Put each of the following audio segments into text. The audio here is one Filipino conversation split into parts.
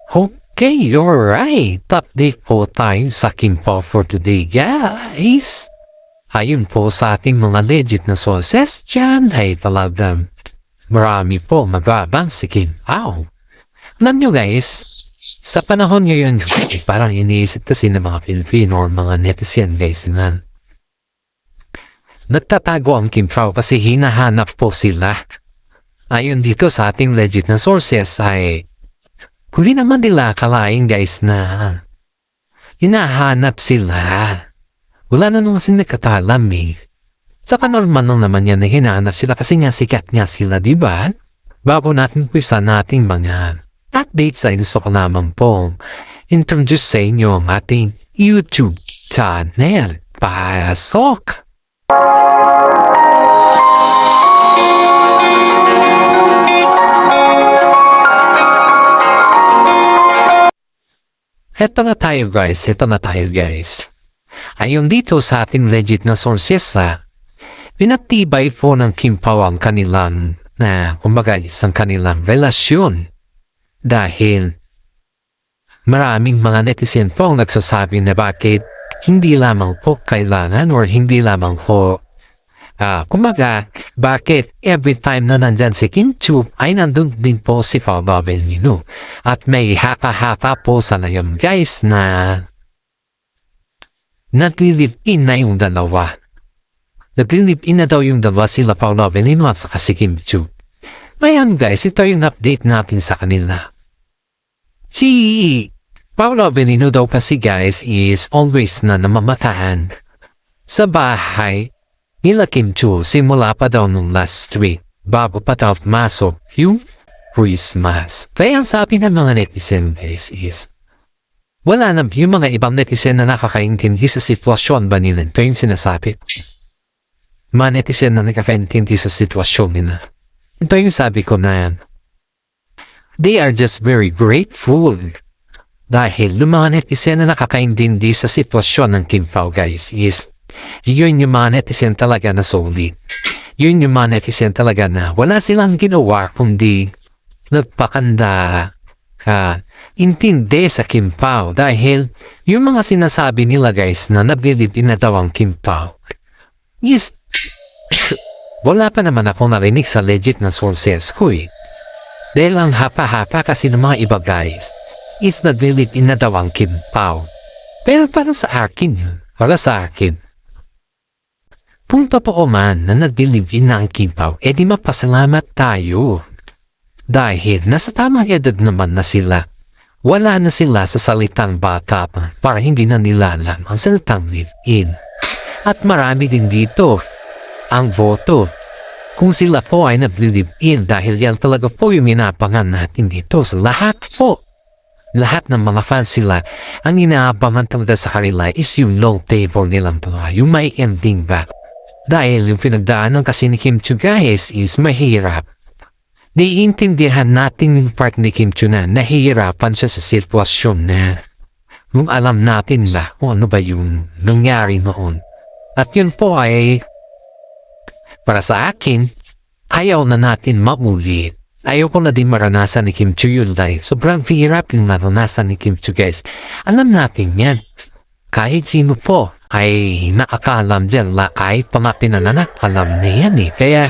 Okay, you're right. Update po tayo sa Kimpo for today, guys. Ayun po sa ating mga legit na sources dyan ay talagang marami po magbabang si Kimpo. Alam nyo guys, sa panahon ngayon, parang iniisip kasi ng mga Pilipino or mga netizen guys na nagtatago ang Kimpo kasi hinahanap po sila. Ayon dito sa ating legit na sources ay huli naman nila akalain guys na hinahanap sila. Wala na naman sila nakatalam eh. Saka normal lang naman yan na hinahanap sila kasi nga sikat nga sila, diba? Bago natin pisa nating mga update sa inyo ko naman po introduce sa inyo ang ating YouTube channel. Pasok! Heto na tayo guys. Ayon dito sa ating legit na sources pinatibay po ng Kimpo ang kanilang isang kanilang relasyon. Dahil maraming mga netizen po ang nagsasabi na bakit hindi lamang po kailangan or hindi lamang po bakit every time na nandyan si Kim Chu ay nandun din po si Paolo Avellino. At may hapa-hapa po sa ngayon guys na nag-live-in na yung dalawa. Nag-live-in na daw yung dalawa sila Paolo Avellino at saka si Kim Chu. Ngayon guys, ito yung update natin sa kanila. Si Paolo Avellino daw kasi guys is always na namamatahan sa bahay nila Kim Chu simula pa daw nung last week bago pa daw masok yung Christmas. Kaya ang sabi ng mga netizen guys is wala na yung mga ibang netizen na nakakaintindi sa sitwasyon ba nila. Ito yung sinasabi. Mga netizen na nakakaintindi sa sitwasyon nila. Ito yung sabi ko na yan. They are just very grateful. Dahil yung mga netizen na nakakaintindi sa sitwasyon ng Kimpo guys is yun yung mga netizen talaga na solid. Yun yung mga netizen talaga na wala silang ginawa kundi nagpakanda intindi sa Kimpo. Dahil yung mga sinasabi nila guys na nabilibin na daw ang Kimpo is wala pa naman ako narinig sa legit na sources ko eh. Dahil ang hapa-hapa kasi ng mga iba guys is nabilibin na daw ang Kimpo. Pero para sa akin kung totoo man na nag-believe na ang Kimpo, edi mapasalamat tayo. Dahil nasa tamang edad naman na sila. Wala na sila sa salitang bata pa para hindi na nila alam ang salitang live-in. At marami din dito ang voto. Kung sila po ay nag-live-in dahil yan talaga po yung inaabangan natin dito sa lahat po. Lahat ng mga fans sila, ang inaabangan talaga sa kanila is yung long table nilang talaga, yung may ending ba. Dahil yung pinagdaanan kasi ni Kim Chu guys is mahirap. Naiintindihan natin yung part ni Kim Chu na nahihirapan siya sa sitwasyon na kung alam natin ba kung ano ba yung nangyari noon. At yun po ay para sa akin, ayaw na natin maulit. Ayaw ko na din maranasan ni Kim Chu yun dahil sobrang hirap yung maranasan ni Kim Chu guys. Alam natin yan. Kahit sino po ay nakakalam dyan kahit pa mapinananak, alam na yan eh. Kaya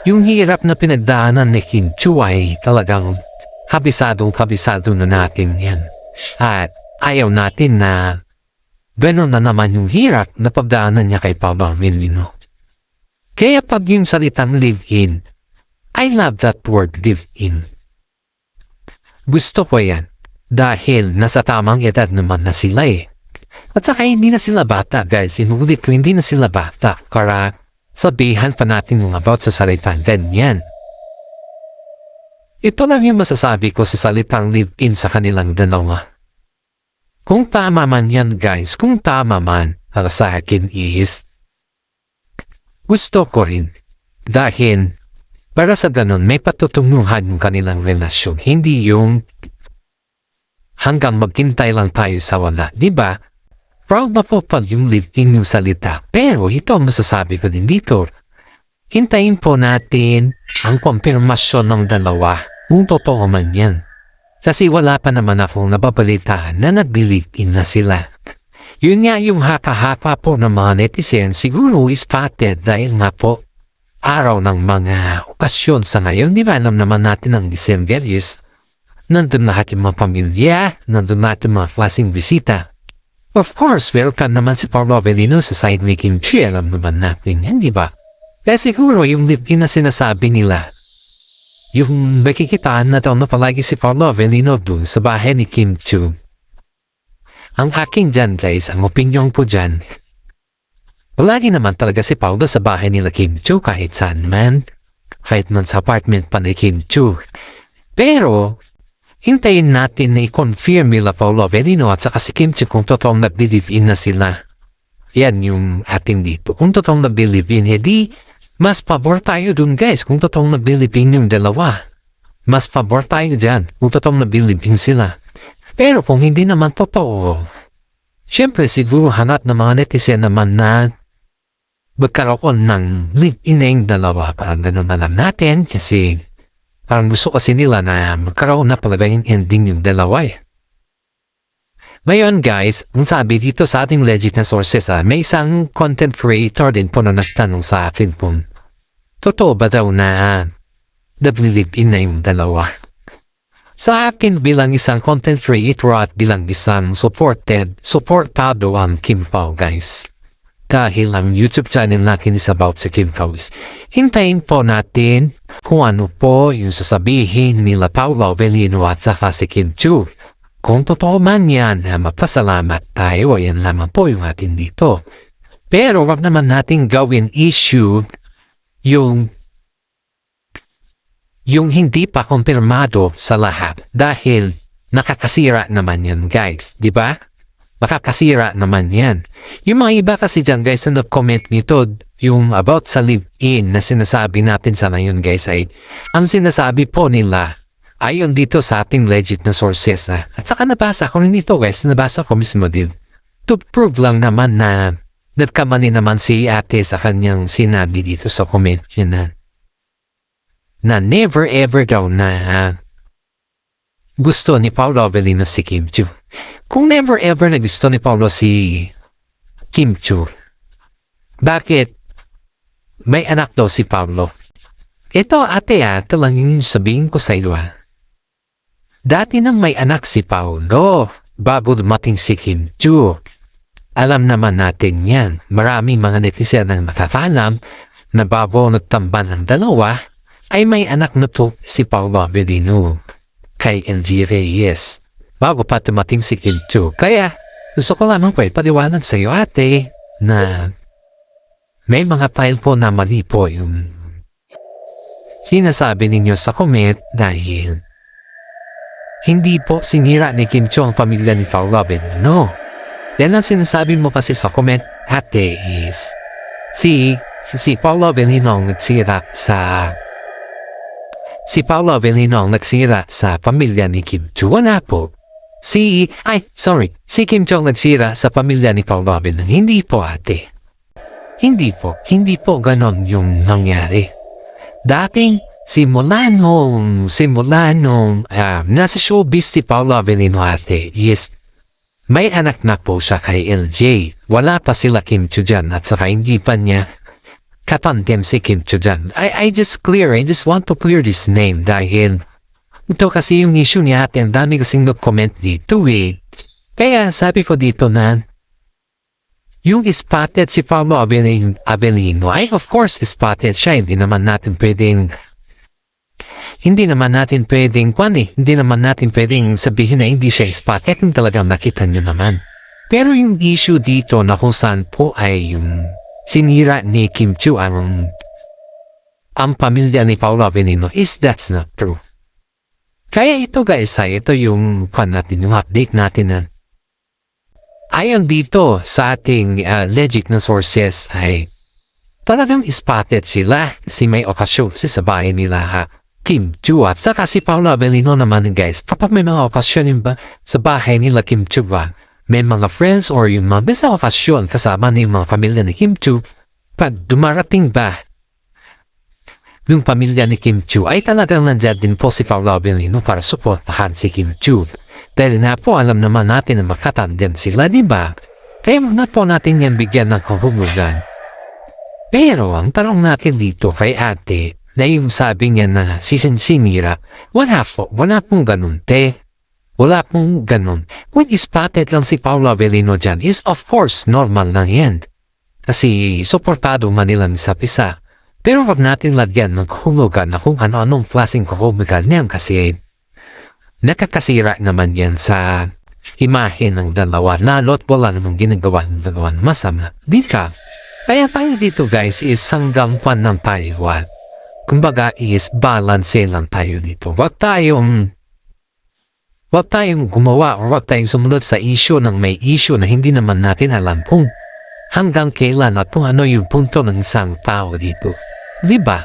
yung hirap na pinagdaanan ni Kim Chu ay talagang kabisado na natin yan. At ayaw natin na gano'n na naman yung hirap na pagdaanan niya kay Paolo Avellino. Kaya pag yung salitang live-in, I love that word live-in. Gusto ko yan dahil nasa tamang edad naman na sila eh. At saka hindi na sila bata guys, inulit ko hindi na sila bata para sabihan pa natin yung about sa salitang ganyan. Ito lang yung masasabi ko sa salitang live-in sa kanilang dalawa. Kung tama man yan guys, kung tama man para sa akin is gusto ko rin dahil para sa ganun may patutunguhan yung kanilang relasyon, hindi yung hanggang maghintay lang tayo sa wala, diba? Proud na po pag yung live-in yung salita. Pero ito ang masasabi ko din dito. Hintayin po natin ang konfirmasyon ng dalawa. Kung totoo man yan. Kasi wala pa naman akong nababalitaan na nag-live-in na sila. Yun nga yung haka-haka po ng mga netizen siguro spotted dahil nga po araw ng mga okasyon sa ngayon. Di ba alam naman natin ang December is nandun lahat yung mga pamilya, nandun lahat yung mga klaseng bisita. Of course, welcome naman si Paolo Avellino sa side making tree. Alam naman natin, hindi ba? Kaya siguro yung live-in na sinasabi nila, yung makikitaan na daw na palagi si Paolo Avellino dun sa bahay ni Kim Chiu. Ang aking dyan guys, ang opinyon ko dyan, palagi naman talaga si Paolo sa bahay nila Kim Chiu kahit saan man, kahit man sa apartment pa ni Kim Chiu. Pero, hintayin natin na i-confirm nila Paolo Avellino at saka si Kim Chiu kung totoong nag-live-in na sila. Yan yung ating dito. Kung totoong nag-live-in, hindi, mas pabor tayo dun guys kung totoong nag-live-in yung dalawa. Mas pabor tayo dyan kung totoong nag-live-in sila. Pero kung hindi naman totoo, syempre siguro hanap ng mga netizen naman na magkaroon ng live-in na yung dalawa. Parang ganun alam natin kasi parang gusto kasi nila na magkaroon na pala yung ending yung dalawa eh. Ngayon guys, ang sabi dito sa ating legit na sources may isang content creator din po na nagtanong sa atin po, totoo ba daw na nag-live-in na yung dalawa? Sa akin bilang isang content creator at bilang isang supportado ang Kim Pao guys. Dahil ang YouTube channel natin is about sa Kim Pao. Hintayin po natin kung ano po yung sasabihin nila Paolo Avellino at saka si Kim Chiu. Kung totoo man yan, mapasalamat tayo. Yan lamang po yung atin dito. Pero wag naman natin gawin issue yung hindi pa kumpirmado sa lahat dahil nakakasira naman yan guys, di ba? Makakasira naman yan. Yung mga iba kasi dyan guys na nag-comment nito yung about sa live-in na sinasabi natin sa ngayon guys ay ang sinasabi po nila ayon dito sa ating legit na sources at saka nabasa ko rin ito guys, nabasa ko mismo din. To prove lang naman na nagkamali naman si ate sa kanyang sinabi dito sa comment niya na never ever daw na gusto ni Paolo Avellino si Kim Chiu. Kung never ever na gusto ni Paolo si Kim Chiu, bakit may anak daw si Paolo? Ito ate ito lang yung sabihin ko sa iyo Dati nang may anak si Paolo bago dumating si Kim Chiu. Alam naman natin yan. Maraming mga netizen ang nakakalam na bago nagtamban ng dalawa ay may anak na to si Paolo Avellino kay LG Reyes bago pa tumating si Kim Chiu. Kaya gusto ko lamang po ipaliwanag sa iyo ate na may mga file po na mali po yung sinasabi ninyo sa comment dahil hindi po sinira ni Kim Chiu ang pamilya ni Paolo Avellino. Dahil ang sinasabi mo kasi sa comment ate is si Paolo Avellino ang nagsira sa pamilya ni Kim Chiu. Wala po. Si Kim Chiu ang nagsira sa pamilya ni Paolo Avellino. Hindi po ate. Hindi po ganon yung nangyari. Dating simula nung nasa showbiz si Paolo Avellino ate, yes, may anak na po siya kay LJ. Wala pa sila Kim Chiu dyan at saka hindi pa niya kapandem si Kim Chiu dyan. I just want to clear this name dahil ito kasi yung issue niya at ang dami kasing nag-comment dito eh. Kaya sabi ko dito na yung spotted si Paolo Avellino ay of course spotted siya. Hindi naman natin pwedeng hindi naman natin pwedeng sabihin na hindi siya spotted kung talagang nakita nyo naman. Pero yung issue dito na kung saan po ay yung sinira ni Kim Chiu ang pamilya ni Paolo Avellino is that's not true. Kaya ito guys ito yung yung update natin na ayon dito sa ating legit na sources ay talagang spotted sila si may okasyon sa bahay nila Kim Chiu at saka si Paolo Avellino naman guys. Kapag may mga okasyon yun ba sa bahay nila Kim Chiu may mga friends or yung mga basta okasyon kasama ng mga pamilya ni Kim Chiu, pag dumarating ba Yung pamilya ni Kim Chiu ay talagang nandyan din po si Paolo Avellino para suportahan si Kim Chiu. Dahil na po alam naman natin na makatandem sila, di ba? Kaya na po natin yan bigyan ng kahulugan. Pero ang tanong natin dito kay ate, na yung sabi niya na si Sinira, wala pong ganun te. Wala pong ganun. When spotted lang si Paolo Avellino dyan is of course normal lang yan. Kasi suportado man nila sa pisa. Pero wag natin lagyan ng kahulugan na kung ano-anong klaseng kahulugan niyan kasi nakakasira naman yan sa imahe ng dalawa. Lalo't wala namang ginagawa ng dalawa na masama. Di ka? Kaya tayo dito guys is hanggang pan ng Taiwan. Kumbaga is balance lang tayo dito. Wag tayong gumawa o wag tayong sumunod sa issue ng may issue na hindi naman natin alam kung hanggang kailan at kung ano yung punto ng isang tao dito. Diba?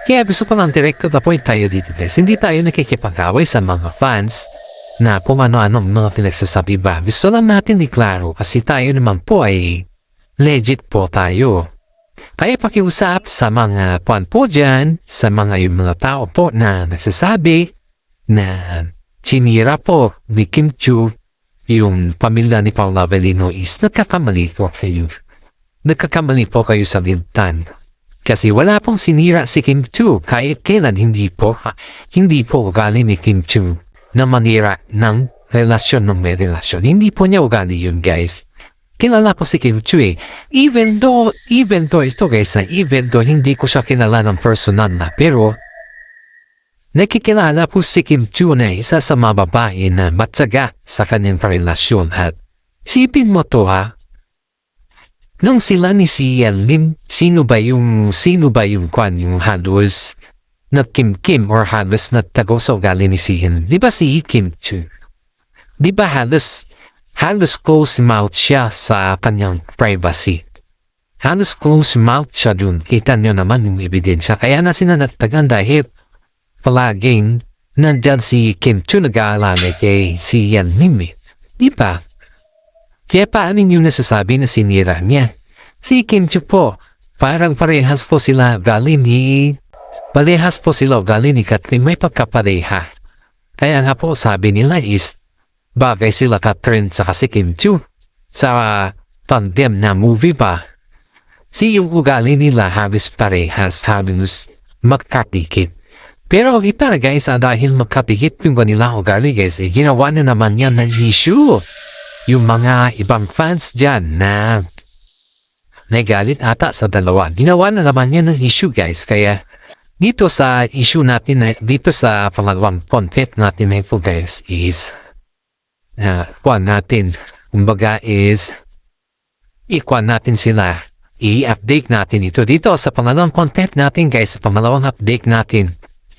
Kaya gusto ko lang direct to the point tayo dito guys. Hindi tayo nakikipag-away sa mga fans na kung ano-ano mga pinagsasabi ba. Gusto lang natin iklaro kasi tayo naman po ay legit po tayo. Kaya pakiusap sa mga puan po dyan, sa mga tao po na nagsasabi na sinira po ni Kim Chiu yung pamilya ni Paolo Avellino is nagkakamali po kayo. Nagkakamali po kayo sa lintan. Kasi wala pong sinira si Kim Chiu kahit kailan hindi po ugali ni Kim Chiu na manira ng relasyon ng may relasyon. Hindi po niya ugali yun guys. Kilala ko si Kim Chiu eh. Even though ito guys, even though hindi ko siya kilala ng personal na, pero nakikilala po si Kim Chiu na isa sa mga babae na matyaga sa kanyang relasyon. At isipin mo to ha, nung sila ni Sian Lim, sino ba yung halos na Kim or halos na tago sa ugali ni Sian? Di ba si Kim Chiu? Di ba halos close mouth siya sa kanyang privacy. Halos close mouth siya dun. Kita nyo naman yung ebidensya. Kaya na sinanagtagan dahil palaging nandyan si Kim Chiu nag-aalala kay si Yan Lim. Di ba? Kaya paano nyo nasasabi na sinira niya? Si Kim Chiu po, parang parehas po sila ugali ni Katrin. May pagkapareha. Kaya nga po sabi nila is bagay sila Katrin sa si Kim Chiu sa tandem na movie pa. Yung ugali nila halos parehas, halos magkadikit. Pero kita guys, dahil magkadikit yung kanila ugali guys, ginawa na naman yan ng issue. Yung mga ibang fans dyan na nagalit ata sa dalawa, ginawa na naman yan ng issue guys. Kaya dito sa issue natin, dito sa pangalawang content natin guys is kumbaga is ikuan natin sila, i-update natin ito dito sa pangalawang content natin guys. Sa pangalawang update natin,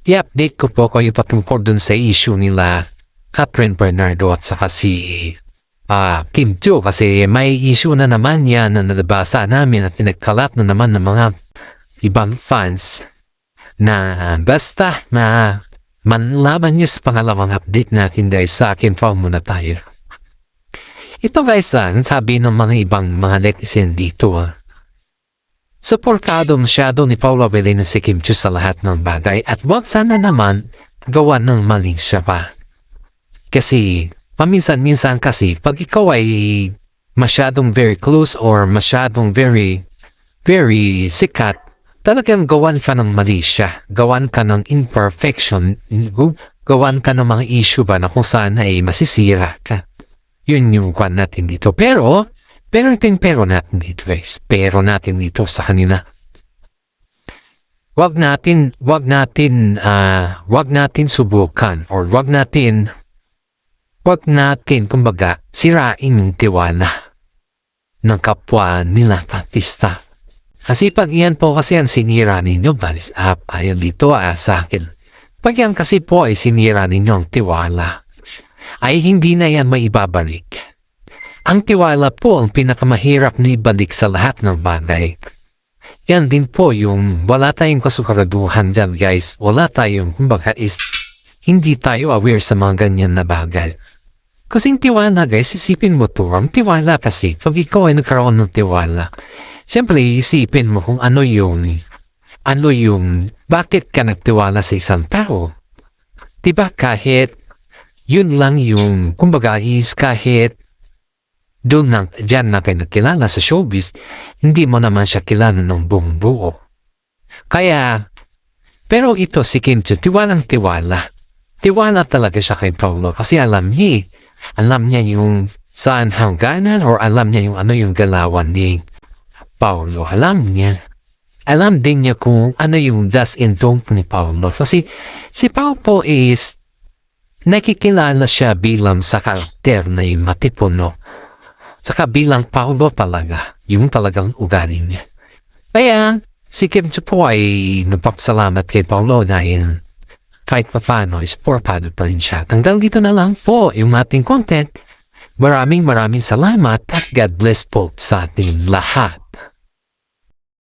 i-update ko po kayo patungkol dun sa issue nila Katrin Bernardo at saka si Kim Chiu, kasi may issue na naman yan na nabasa namin at pinagkalat na naman ng mga ibang fans na basta na manlaman nyo sa pangalawang update natin dahil sa akin pa muna tayo. Ito guys, sabi ng mga ibang mga netizen dito, suportado masyado ni Paolo Avellino si Kim Chiu sa lahat ng bagay at wag sana naman gawa ng maling siya pa. Kasi paminsan-minsan kasi pag ikaw ay masyadong very close or masyadong very sikat, talagang gawan ka ng mali siya, gawan ka ng imperfection, gawan ka ng mga issue ba na kung saan ay masisira ka. Yun yung kwan natin dito. Pero natin dito guys. Pero natin dito sa kanina. Wag natin subukan or wag natin kumbaga sirain yung tiwala ng kapwa nila artista. Kasi pag yan po kasi ang sinira ninyo, balis up, ayon dito sa akin. Pag yan kasi po ay sinira ninyo ang tiwala, ay hindi na yan maibabalik. Ang tiwala po ang pinakamahirap na ibalik sa lahat ng bagay. Yan din po yung wala tayong kasukaraduhan dyan guys. Wala tayong, kumbaga is, hindi tayo aware sa mga ganyan na bagay. Kasi tiwala guys, isipin mo to, ang tiwala kasi, pag ikaw ay nagkaroon ng tiwala, siyempre, isipin mo kung ano yung Ano yung bakit ka nagtiwala sa isang tao? Diba kahit yun lang yung kumbaga is kahit dyan na kayo nagkilala sa showbiz, hindi mo naman siya kilala ng buong buo. Kaya, pero ito si Kim Chiu, tiwalang tiwala. Tiwala talaga siya kay Paolo kasi alam niya yung saan hangganan or alam niya yung ano yung galawan ni Paolo. Alam niya. Alam din niya kung ano yung does and don't ni Paolo. Kasi si Paolo is nakikilala siya bilang sa karakter na yung matipuno. Saka bilang Paolo talaga, yung talagang ugali niya. Kaya si Kim Chiu po ay nagpapasalamat kay Paolo dahil kahit pa paano is portado pa rin siya. Hanggang dito na lang po yung ating content. Maraming salamat at God bless po sa ating lahat.